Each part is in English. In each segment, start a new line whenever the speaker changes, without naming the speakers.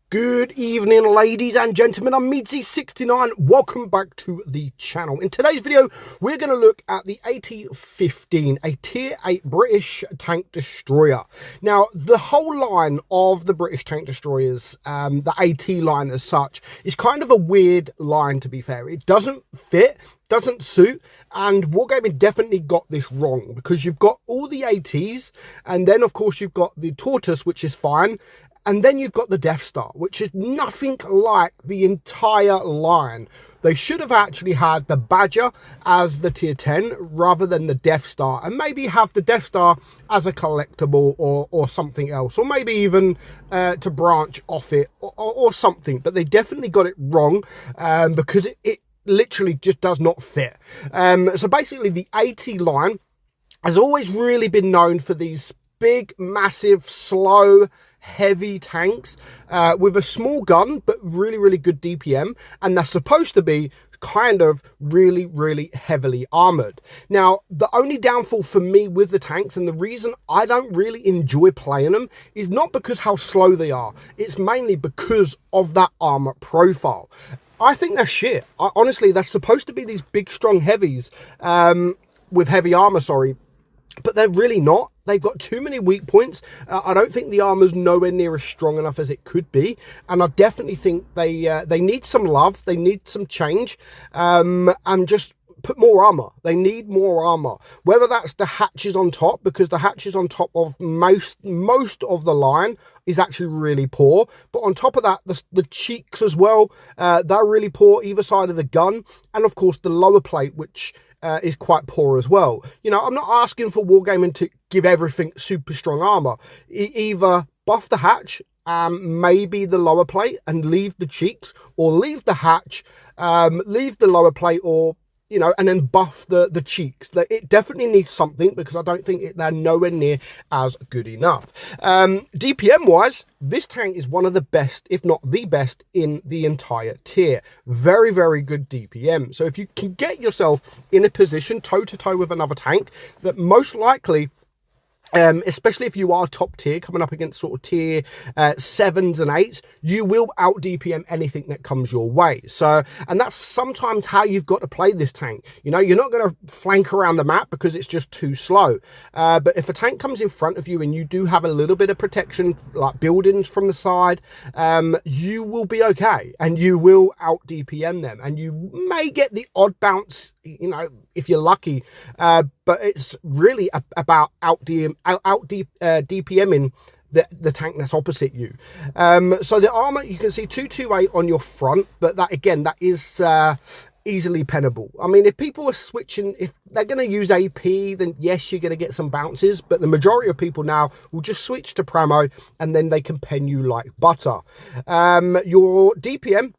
Good evening, ladies and gentlemen. I'm meadsyreplays. Welcome back to the channel. In today's video, we're going to look at the AT-15, a Tier 8 British tank destroyer. Now, the whole line of the British tank destroyers, the AT line as such, is kind of a weird line, to be fair. It doesn't fit, doesn't suit, and Wargaming definitely got this wrong, because you've got all the ATs, and then, of course, you've got the Tortoise, which is fine. And then you've got the Death Star, which is nothing like the entire line. They should have actually had the Badger as the Tier 10 rather than the Death Star. And maybe have the Death Star as a collectible or something else. Or maybe even to branch off it or something. But they definitely got it wrong because it literally just does not fit. So basically the AT line has always really been known for these big, massive, slow, heavy tanks with a small gun but really good DPM, and they're supposed to be kind of really heavily armored. Now, the only downfall for me with the tanks, and the reason I don't really enjoy playing them, is not because how slow they are. It's mainly because of that armor profile. I think they're shit. Honestly, they're supposed to be these big, strong heavies with heavy armor, but they're really not. They've got too many weak points. I don't think the armor's nowhere near as strong enough as it could be. And I definitely think they need some love. They need some change. And just put more armor. They need more armor. Whether that's the hatches on top, because the hatches on top of most of the line is actually really poor. But on top of that, the cheeks as well, they're really poor either side of the gun. And of course, the lower plate, which is quite poor as well. You know, I'm not asking for Wargaming to give everything super strong armor. Either buff the hatch, maybe the lower plate, and leave the cheeks, or leave the hatch, leave the lower plate, or you know, and then buff the cheeks. It definitely needs something, because I don't think they're nowhere near as good enough. DPM wise, this tank is one of the best, if not the best, in the entire tier. Very good DPM. So if you can get yourself in a position toe to toe with another tank that most likely, especially if you are top tier, coming up against sort of tier 7s and 8s, you will out DPM anything that comes your way. So, and that's sometimes how you've got to play this tank. You know, you're not going to flank around the map because it's just too slow. But if a tank comes in front of you and you do have a little bit of protection, like buildings from the side, you will be okay, and you will out DPM them, and you may get the odd bounce, you know, if you're lucky, but it's really about out DPMing the tank that's opposite you. So the armor, you can see 228 on your front, but that again, that is easily pennable. I mean, if people are switching, if they're going to use AP, then yes, you're going to get some bounces, but the majority of people now will just switch to Pramo, and then they can pen you like butter. Your DPM,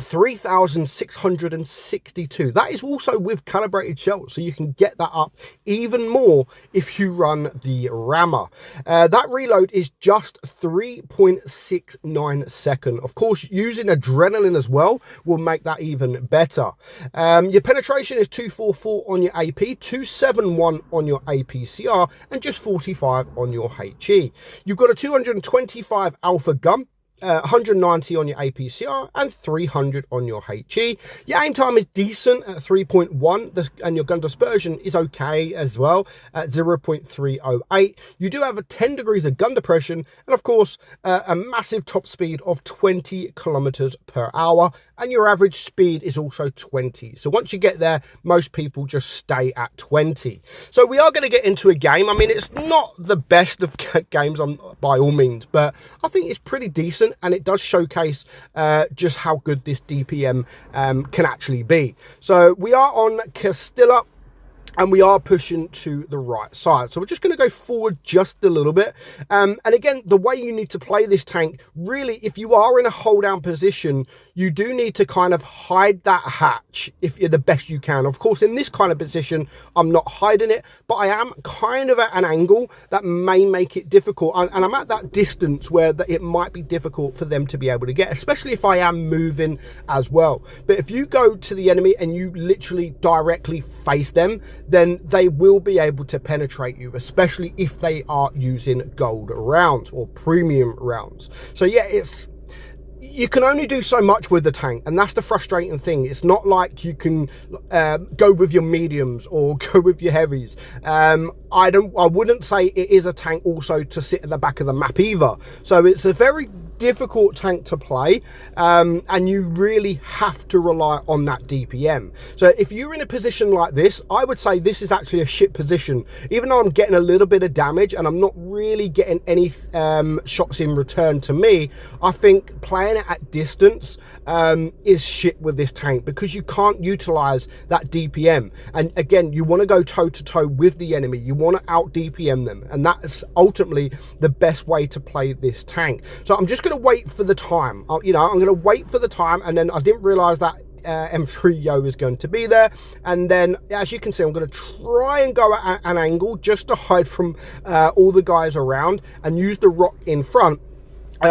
3,662. That is also with calibrated shells, so you can get that up even more if you run the rammer. That reload is just 3.69 seconds. Of course, using adrenaline as well will make that even better. Your penetration is 244 on your AP, 271 on your APCR, and just 45 on your HE. You've got a 225 alpha gun, 190 on your APCR, and 300 on your HE. Your aim time is decent at 3.1, and your gun dispersion is okay as well at 0.308. You do have a 10 degrees of gun depression, and of course a massive top speed of 20 kilometers per hour, and your average speed is also 20. So once you get there, most people just stay at 20. So we are going to get into a game. I mean, it's not the best of games by all means, but I think it's pretty decent, and it does showcase just how good this DPM can actually be. So we are on Castilla, and we are pushing to the right side. So we're just going to go forward just a little bit. And again, the way you need to play this tank, really, if you are in a hold down position, you do need to kind of hide that hatch if you're the best you can. Of course, in this kind of position, I'm not hiding it, but I am kind of at an angle that may make it difficult. And I'm at that distance where it might be difficult for them to be able to get, especially if I am moving as well. But if you go to the enemy and you literally directly face them, then they will be able to penetrate you, especially if they are using gold rounds or premium rounds. So yeah, you can only do so much with the tank, and that's the frustrating thing. It's not like you can go with your mediums or go with your heavies. I wouldn't say it is a tank also to sit at the back of the map either. So it's a very difficult tank to play, and you really have to rely on that DPM. So if you're in a position like this, I would say this is actually a shit position. Even though I'm getting a little bit of damage and I'm not really getting any shots in return to me, I think playing it at distance is shit with this tank, because you can't utilize that DPM. And again, you want to go toe to toe with the enemy. You want to out DPM them, and that's ultimately the best way to play this tank. So I'm just going to wait for the time. I'm going to wait for the time, and then I didn't realize that M3 Yo is going to be there, and then as you can see, I'm going to try and go at an angle just to hide from all the guys around and use the rock in front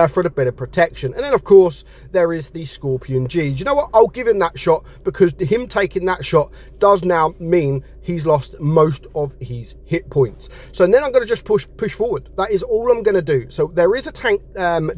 for a bit of protection. And then of course there is the Scorpion G. Do you know what? I'll give him that shot, because him taking that shot does now mean he's lost most of his hit points. So then I'm going to just push forward. That is all I'm going to do. So there is a tank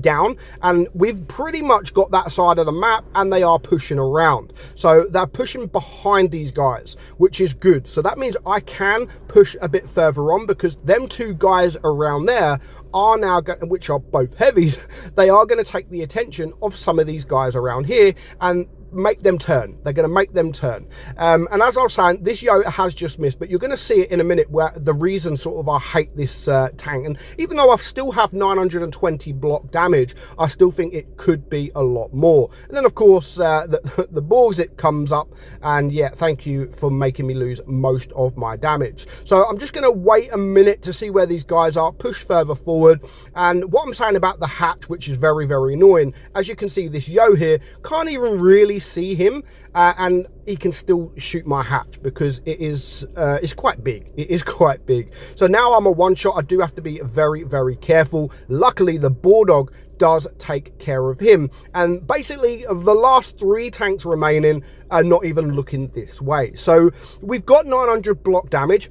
down, and we've pretty much got that side of the map, and they are pushing around. So they're pushing behind these guys, which is good. So that means I can push a bit further on, because them two guys around there are now going, which are both heavies, they are going to take the attention of some of these guys around here and make them turn. They're going to make them turn. And as I was saying, this Yo has just missed, but you're going to see it in a minute where the reason sort of I hate this tank. And even though I still have 920 block damage, I still think it could be a lot more. And then of course the balls, it comes up, and yeah, thank you for making me lose most of my damage. So I'm just going to wait a minute to see where these guys are, push further forward. And what I'm saying about the hatch, which is very, very annoying, as you can see, this Yo here can't even really see him, and he can still shoot my hatch, because it is it's quite big. It is quite big. So now I'm a one shot. I do have to be very, very careful. Luckily the Bulldog does take care of him, and basically the last 3 tanks remaining are not even looking this way. So we've got 900 block damage.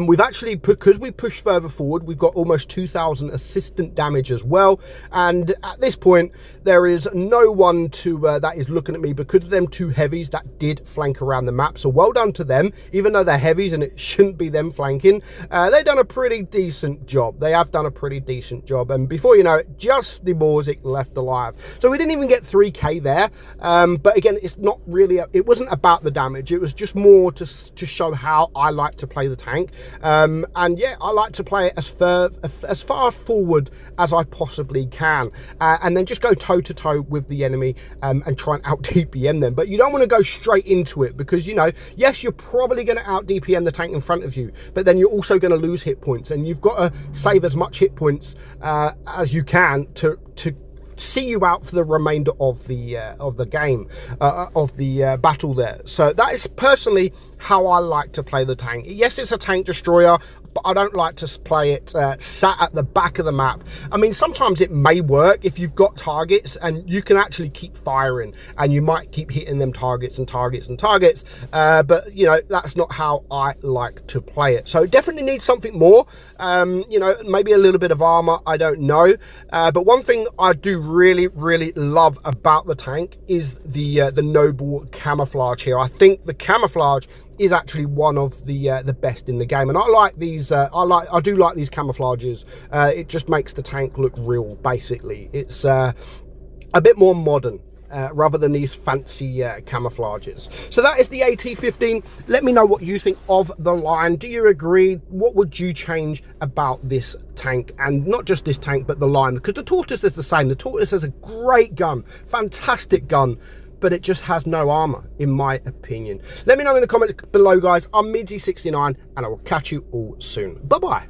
We've actually, because we pushed further forward, we've got almost 2,000 assistant damage as well. And at this point, there is no one to that is looking at me, because of them 2 heavies that did flank around the map. So well done to them, even though they're heavies and it shouldn't be them flanking. They've done a pretty decent job. They have done a pretty decent job. And before you know it, just the Borzik left alive. So we didn't even get 3k there. But again, it's not really, it wasn't about the damage. It was just more to show how I like to play the tank. And yeah, I like to play it as far forward as I possibly can, and then just go toe to toe with the enemy, and try and out DPM them. But you don't want to go straight into it, because, you know, yes, you're probably going to out DPM the tank in front of you, but then you're also going to lose hit points, and you've got to save as much hit points as you can to see you out for the remainder of the game, of the battle there. So that is personally how I like to play the tank. Yes, it's a tank destroyer, but I don't like to play it sat at the back of the map. I mean, sometimes it may work if you've got targets and you can actually keep firing, and you might keep hitting them targets and targets and targets, but you know, that's not how I like to play it. So definitely need something more, you know, maybe a little bit of armor, I don't know. But one thing I do really, really love about the tank is the noble camouflage here. I think the camouflage is actually one of the best in the game, and I like these. I do like these camouflages. It just makes the tank look real. Basically, it's a bit more modern. Rather than these fancy camouflages. So that is the AT-15. Let me know what you think of the line. Do you agree? What would you change about this tank? And not just this tank, but the line, because the Tortoise is the same. The Tortoise is a great gun, fantastic gun, but it just has no armor, in my opinion. Let me know in the comments below, guys. I'm meadsy69, and I will catch you all soon. Bye-bye.